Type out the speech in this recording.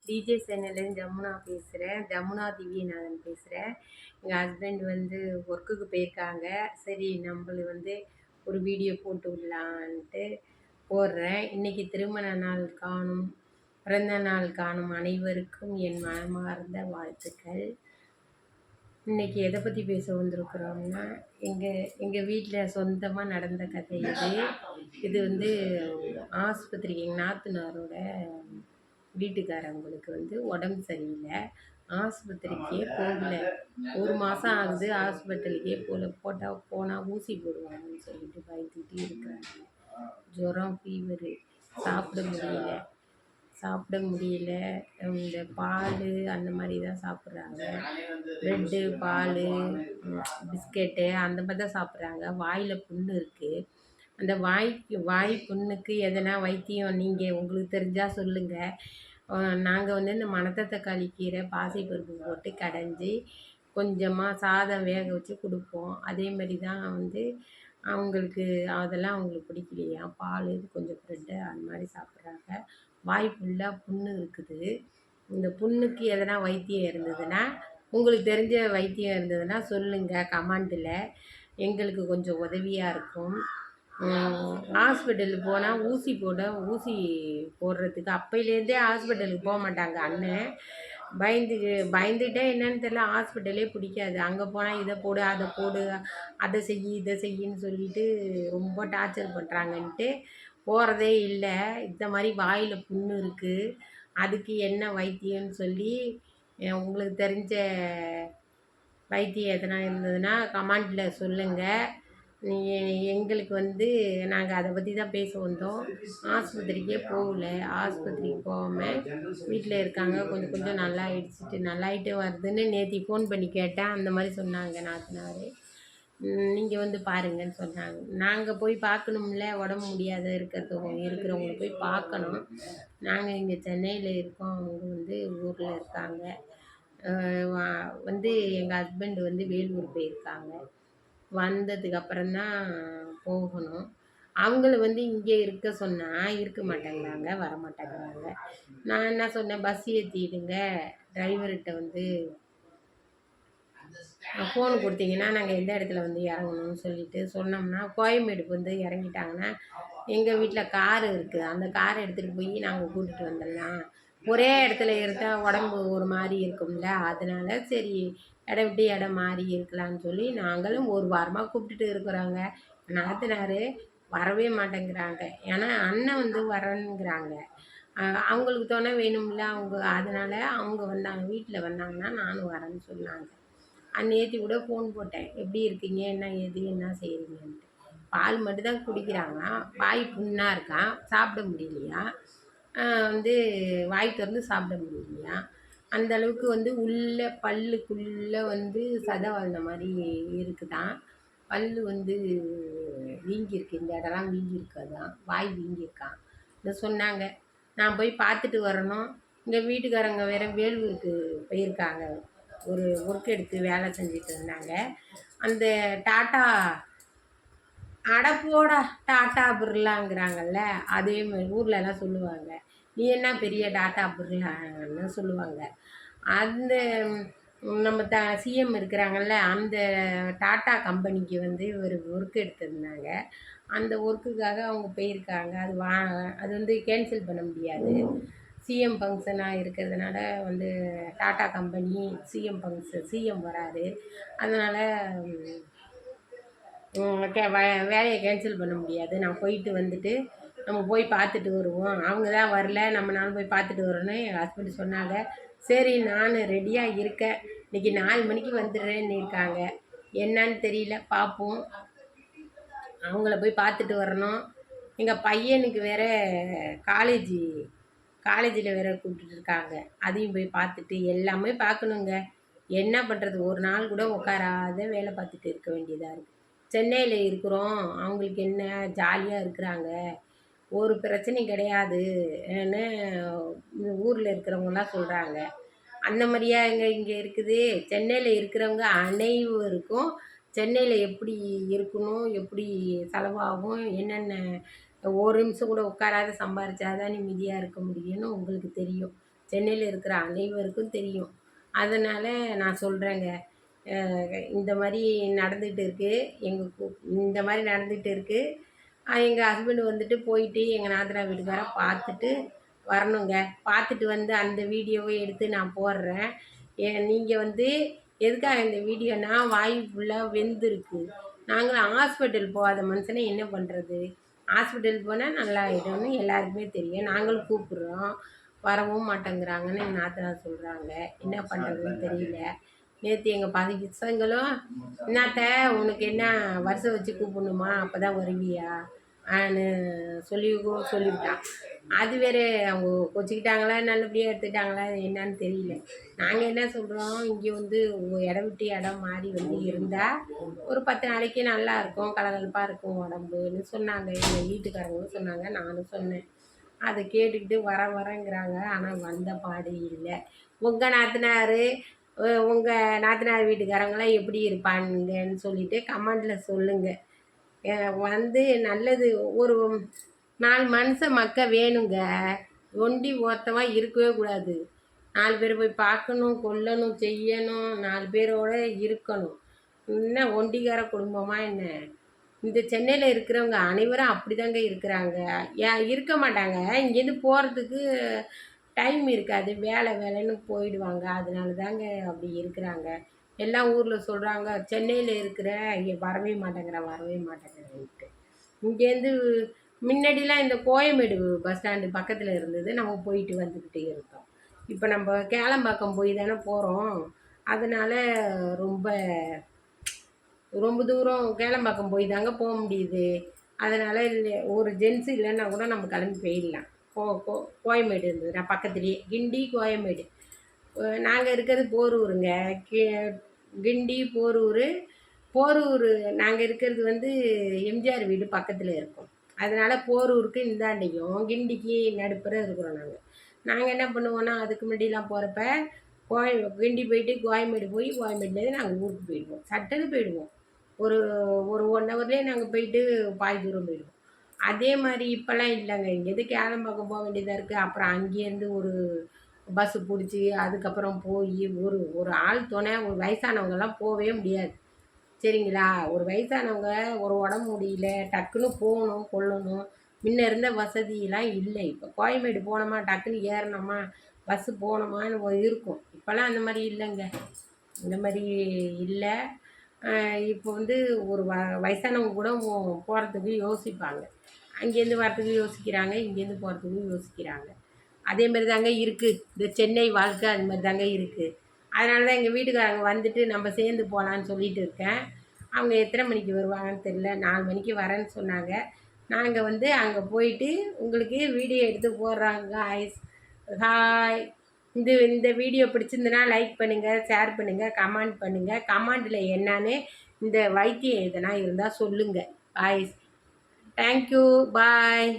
DJ சேனல்லேருந்து Jamuna பேசுகிறேன். ஜமுனா திவ்யநாதன் பேசுகிறேன். எங்கள் ஹஸ்பண்ட் வந்து ஒர்க்குக்கு போயிருக்காங்க. சரி நம்மளு வந்து ஒரு வீடியோ போட்டு விடலான்ட்டு போடுறேன். இன்றைக்கி திருமண நாள் காணும் பிறந்த நாள் காணும் அனைவருக்கும் என் மனமார்ந்த வாழ்த்துக்கள். இன்றைக்கி எதை பற்றி பேச வந்திருக்குறோம்னா, எங்கள் வீட்டில் சொந்தமாக நடந்த கதை இது. இது வந்து ஆஸ்பத்திரி எங்கள் நாத்தனாரோட வீட்டுக்காரவங்களுக்கு வந்து உடம்பு சரியில்லை. ஆஸ்பத்திரிக்கே போகல. 1 மாதம் ஆகுது ஹாஸ்பிட்டலுக்கே போனால் ஊசி போடுவாங்கன்னு சொல்லிட்டு பயந்துக்கிட்டே இருக்கிறாங்க. ஜுரம், ஃபீவரு, சாப்பிட முடியல. இந்த பால் அந்த மாதிரி தான் சாப்பிட்றாங்க. ப்ரெட்டு, பால், பிஸ்கெட்டு அந்த மாதிரி தான் சாப்பிட்றாங்க. வாயில் புண்ணு இருக்குது. அந்த வாய் புண்ணுக்கு எதனா வைத்தியம் நீங்கள் உங்களுக்கு தெரிஞ்சால் சொல்லுங்கள். நாங்கள் வந்து இந்த மணத்தக்காளி கீரை பாசிப்பருப்பு போட்டு கடைஞ்சி கொஞ்சமாக சாதம் வேக வச்சு கொடுப்போம். அதேமாதிரி தான் வந்து அவங்களுக்கு அதெல்லாம் அவங்களுக்கு பிடிக்கலையா, பால் கொஞ்சம் ப்ரெட்டு அந்த மாதிரி சாப்பிட்றாங்க. வாய் ஃபுல்லாக புண்ணு இருக்குது. இந்த புண்ணுக்கு எதனா வைத்தியம் இருந்ததுன்னா, உங்களுக்கு தெரிஞ்ச வைத்தியம் இருந்ததுன்னா சொல்லுங்கள் கமெண்ட்டில். எங்களுக்கு கொஞ்சம் உதவியாக இருக்கும். ஹாஸ்பிட்டலுக்கு போனால் ஊசி போடுறதுக்கு அப்போலேருந்தே ஹாஸ்பிட்டலுக்கு போக மாட்டாங்க அண்ணன். பயந்துகிட்டே என்னன்னு தெரியல, ஹாஸ்பிட்டலே பிடிக்காது. அங்கே போனால் இதை போடு, அதை போடு, அதை இதை செய்யின்னு சொல்லிட்டு ரொம்ப டார்ச்சர் பண்ணுறாங்கன்ட்டு போகிறதே இல்லை. இந்த மாதிரி வாயில் புண்ணு இருக்குது, அதுக்கு என்ன வைத்தியம்னு சொல்லி உங்களுக்கு தெரிஞ்ச வைத்தியம் எதனா இருந்ததுன்னா கமெண்ட்டில் சொல்லுங்கள். எங்களுக்கு வந்து நாங்கள் அதை பற்றி தான் பேச வந்தோம். ஆஸ்பத்திரிக்கே போகல. ஆஸ்பத்திரிக்கு போகாமல் வீட்டில் இருக்காங்க. கொஞ்சம் நல்லாயிட்டு வருதுன்னு நேற்று ஃபோன் பண்ணி கேட்டேன். அந்த மாதிரி சொன்னாங்க நாத்தனார். நீங்கள் வந்து பாருங்கன்னு சொன்னாங்க. நாங்கள் போய் பார்க்கணும்ல, உடம்பு முடியாத இருக்கிறவங்கள போய் பார்க்கணும். நாங்கள் இங்கே சென்னையில் இருக்கோம், அவங்க வந்து ஊரில் இருக்காங்க. வந்து எங்கள் ஹஸ்பண்ட் வந்து வேலூர் போயிருக்காங்க. வந்ததுக்கு அப்புறம்தான் போகணும். அவங்கள வந்து இங்கே இருக்க சொன்னால் இருக்க மாட்டேங்கிறாங்க, வர மாட்டேங்கிறாங்க. நான் என்ன சொன்னேன், பஸ் ஏற்றிடுங்க, டிரைவர்கிட்ட வந்து ஃபோன் கொடுத்தீங்கன்னா நாங்கள் எந்த இடத்துல வந்து இறங்கணும்னு சொல்லிட்டு சொன்னோம்னா, கோயம்பேடுக்கு வந்து இறங்கிட்டாங்கன்னா எங்கள் வீட்டில் காரு இருக்குது, அந்த காரை எடுத்துகிட்டு போய் நாங்கள் கூட்டிகிட்டு வந்துடலாம். ஒரே இடத்துல இருந்தால் உடம்பு ஒரு மாதிரி இருக்கும்ல, அதனால சரி இடம் விட்டு இடம் மாறி இருக்கலான்னு சொல்லி நாங்களும் 1 வாரமாக கூப்பிட்டுட்டு இருக்கிறோங்க. நாத்தனார் வரவே மாட்டேங்கிறாங்க. ஏன்னா அண்ணன் வந்து வரேங்கிறாங்க. அவங்களுக்கு துணை வேணும்ல அவங்க, அதனால் அவங்க வந்தாங்க, வீட்டில் வந்தாங்கன்னா நானும் வரேன்னு சொன்னாங்க. நேற்று கூட ஃபோன் போட்டேன், எப்படி இருக்கீங்க, என்ன செய்கிறீங்கன்ட்டு. பால் மட்டும்தான் குடிக்கிறாங்க. வாய் புண்ணாக இருக்கான், சாப்பிட முடியலையா, வந்து வாய் திறந்து சாப்பிட முடியலையா. அந்தளவுக்கு வந்து பல்லுக்குள்ளே வந்து சதை வளர்ந்த மாதிரி இருக்குதான். பல் வந்து வீங்கியிருக்கு, இந்த இடம்லாம் வீங்கியிருக்காதான், வாய் வீங்கியிருக்கான். இதை சொன்னாங்க. நான் போய் பார்த்துட்டு வரணும். எங்கள் வீட்டுக்காரங்க வேறு வேலூருக்கு போயிருக்காங்க, ஒரு ஒர்க் எடுத்து வேலை செஞ்சுட்டு இருந்தாங்க. அந்த டாட்டா அடப்போடா டாட்டா பிர்லாங்கிறாங்கல்ல, அதே மாதிரி ஊர்லலாம் சொல்லுவாங்க. நீ என்ன பெரிய டாட்டா பிர்லான்னு சொல்லுவாங்க. அந்த நம்ம சிஎம் இருக்கிறாங்கல்ல, அந்த டாட்டா கம்பெனிக்கு வந்து ஒரு ஒர்க் எடுத்திருந்தாங்க. அந்த ஒர்க்குக்காக அவங்க போயிருக்காங்க. அது வந்து கேன்சல் பண்ண முடியாது. சிஎம் ஃபங்க்ஷனாக இருக்கிறதுனால வந்து டாட்டா கம்பெனி சிஎம் வராரு. அதனால் வேலையை கேன்சல் பண்ண முடியாது. நான் போயிட்டு வந்துட்டு நம்ம போய் பார்த்துட்டு வருவோம். அவங்க தான் வரல, நம்மனாலும் போய் பார்த்துட்டு வரணும்னு எங்கள் ஹஸ்பண்ட் சொன்னாங்க. சரி நான் ரெடியாக இருக்கேன், இன்றைக்கி 4 மணிக்கு வந்துடுறேன்னு இருக்காங்க. என்னன்னு தெரியல, பார்ப்போம். அவங்கள போய் பார்த்துட்டு வரணும். எங்கள் பையனுக்கு வேறு காலேஜில் வேறு கூப்பிட்டுருக்காங்க. அதையும் போய் பார்த்துட்டு எல்லாமே பார்க்கணுங்க. என்ன பண்ணுறது, ஒரு நாள் கூட உட்காராத வேலை பார்த்துட்டு இருக்க வேண்டியதாக இருக்குது. சென்னையில் இருக்கிறோம், அவங்களுக்கு என்ன ஜாலியாக இருக்கிறாங்க, ஒரு பிரச்சனையும் கிடையாதுன்னு ஊரில் இருக்கிறவங்களாம் சொல்கிறாங்க. அந்த மாதிரியா இங்கே இருக்குது. சென்னையில் இருக்கிறவங்க அனைவருக்கும் சென்னையில் எப்படி இருக்கணும், எப்படி செலவாகும், என்னென்ன ஒரு நிமிஷம் கூட உட்காராத சம்பாரிச்சாதான் நிம்மதியாக இருக்க முடியும்னு உங்களுக்கு தெரியும். சென்னையில் இருக்கிற அனைவருக்கும் தெரியும். அதனால் நான் சொல்கிறேங்க, இந்த மாதிரி நடந்துகிட்டு இருக்குது. இந்த மாதிரி நடந்துகிட்டு இருக்குது. எங்கள் ஹஸ்பண்ட் வந்துட்டு போயிட்டு எங்கள் நாத்தனார் வீட்டுக்கார பார்த்துட்டு வரணுங்க. பார்த்துட்டு வந்து அந்த வீடியோவை எடுத்து நான் போடுறேன். நீங்கள் வந்து எதுக்காக இந்த வீடியோனா, வாய் ஃபுல்லாக வெந்திருக்கு. நாங்களும் ஹாஸ்பிட்டல் போகாத மனுஷனை என்ன பண்ணுறது? ஹாஸ்பிட்டல் போனால் நல்லா ஆகிடும்னு எல்லாருக்குமே தெரியும். நாங்களும் கூப்பிட்றோம், வரவும் மாட்டேங்கிறாங்கன்னு எங்கள் நாத்தனார் சொல்கிறாங்க. என்ன பண்ணுறதுன்னு தெரியல. நேற்று எங்கள் பசங்களும், "என்னாத்த உனக்கு என்ன வருஷம் வச்சு கூப்பிடணுமா? அப்போ தான் வருவியா?" ஆன்னு சொல்லிவிட்டான். அது வேறு அவங்க கொச்சிக்கிட்டாங்களா, நல்லபடியாக எடுத்துக்கிட்டாங்களா என்னன்னு தெரியல. நாங்கள் என்ன சொல்கிறோம், இங்கே வந்து இடம் விட்டு இடம் மாறி வந்து இருந்தால் ஒரு 10 நாளைக்கு நல்லா இருக்கும், கலகலப்பாக இருக்கும் உடம்புன்னு சொன்னாங்க. எங்கள் வீட்டுக்காரங்களும் சொன்னாங்க, நானும் சொன்னேன். அதை கேட்டுக்கிட்டு வரேங்கிறாங்க. ஆனால் வந்த பாடு இல்லை. உங்கள் நாத்தனார் வீட்டுக்காரங்களாம் எப்படி இருப்பாங்கன்னு சொல்லிட்டு கமெண்டில் சொல்லுங்கள். வந்து நல்லது ஒரு 4 மனுஷ வேணுங்க. ஒண்டி ஒருத்தவன் இருக்கவே கூடாது. 4 பேரை போய் பார்க்கணும், கொல்லணும், செய்யணும், 4 பேரோட இருக்கணும். என்ன ஒண்டிக்கார குடும்பமா என்ன? இந்த சென்னையில் இருக்கிறவங்க அனைவரும் அப்படிதாங்க இருக்கிறாங்க. இருக்க மாட்டாங்க. இங்கேருந்து போகிறதுக்கு டைம் இருக்காது. வேலைன்னு போயிடுவாங்க. அதனால தாங்க அப்படி இருக்கிறாங்க. எல்லா ஊரில் சொல்கிறாங்க, சென்னையில் இருக்கிற இங்கே வரவே மாட்டேங்கிறேன்ட்டு. இங்கேருந்து முன்னாடிலாம் இந்த கோயம்பேடு பஸ் ஸ்டாண்டு பக்கத்தில் இருந்தது. நம்ம போயிட்டு வந்துக்கிட்டே இருந்தோம். இப்போ நம்ம கேளம்பாக்கம் போய் தானே போகிறோம். அதனால் ரொம்ப தூரம் கேளம்பாக்கம் போய் தாங்க போக முடியுது. அதனால் ஒரு ஜென்ஸு இல்லைன்னா கூட நம்ம கிளம்பி போயிடலாம். கோயம்பேடு இருந்ததுன்னா பக்கத்துலேயே கிண்டி, கோயம்பேடு. நாங்கள் இருக்கிறது போரூருங்க. கிண்டி, போரூர் நாங்கள் இருக்கிறது வந்து எம்ஜிஆர் வீடு பக்கத்தில் இருக்கோம். அதனால் போரூருக்கு இந்தாண்டையும் கிண்டிக்கு நடுப்புற இருக்கிறோம். நாங்கள் என்ன பண்ணுவோன்னா, அதுக்கு முன்னாடிலாம் போகிறப்ப கிண்டி போயிட்டு கோயம்பேடு போய் கோயம்பேடுலேருந்து நாங்கள் ஊருக்கு போயிடுவோம். சட்டுன்னு போயிடுவோம். ஒரு 1 ஹவர்லேயே நாங்கள் போயிட்டு பாதி தூரம் போயிடுவோம். அதே மாதிரி இப்போல்லாம் இல்லைங்க. இங்கேருந்து கேளம்பாக்கம் போக வேண்டியதாக இருக்குது. அப்புறம் அங்கேருந்து ஒரு பஸ்ஸு பிடிச்சி அதுக்கப்புறம் போய் ஒரு ஆள் துணை, ஒரு வயசானவங்கெல்லாம் போகவே முடியாது. சரிங்களா? ஒரு வயசானவங்க ஒரு உடம்பு முடியல, டக்குன்னு போகணும், கொள்ளணும். முன்ன இருந்த வசதியெல்லாம் இல்லை. இப்போ கோயம்பேடு போனோமா, டக்குன்னு ஏறினோமா, பஸ்ஸு போனோமான்னு இருக்கும். இப்போல்லாம் அந்த மாதிரி இல்லைங்க. இந்த மாதிரி இல்லை. இப்போ வந்து ஒரு வயசானவங்க கூட போகிறதுக்கு யோசிப்பாங்க. அங்கேருந்து வரத்துக்கு யோசிக்கிறாங்க, இங்கேருந்து போகிறதுக்கும் யோசிக்கிறாங்க. அதே மாதிரி தாங்க இருக்குது. இந்த சென்னை வாழ்க்கை அது மாதிரி தாங்க இருக்குது. அதனால தான் எங்கள் வீட்டுக்காரங்க வந்துட்டு நம்ம சேர்ந்து போகலான்னு சொல்லிட்டு இருக்கேன். அவங்க எத்தனை மணிக்கு வருவாங்கன்னு தெரியல. 4 மணிக்கு வரேன்னு சொன்னாங்க. நாங்கள் வந்து அங்கே போயிட்டு உங்களுக்கு வீடியோ எடுத்து போடுறாங்க. ஹாய். இந்த வீடியோ பிடிச்சிருந்துன்னா லைக் பண்ணுங்கள், ஷேர் பண்ணுங்கள், கமெண்ட் பண்ணுங்கள். கமெண்டில் என்னான்னு இந்த வைத்தியம் எதனா இருந்தால் சொல்லுங்கள். பாய். தேங்க்யூ. பாய்.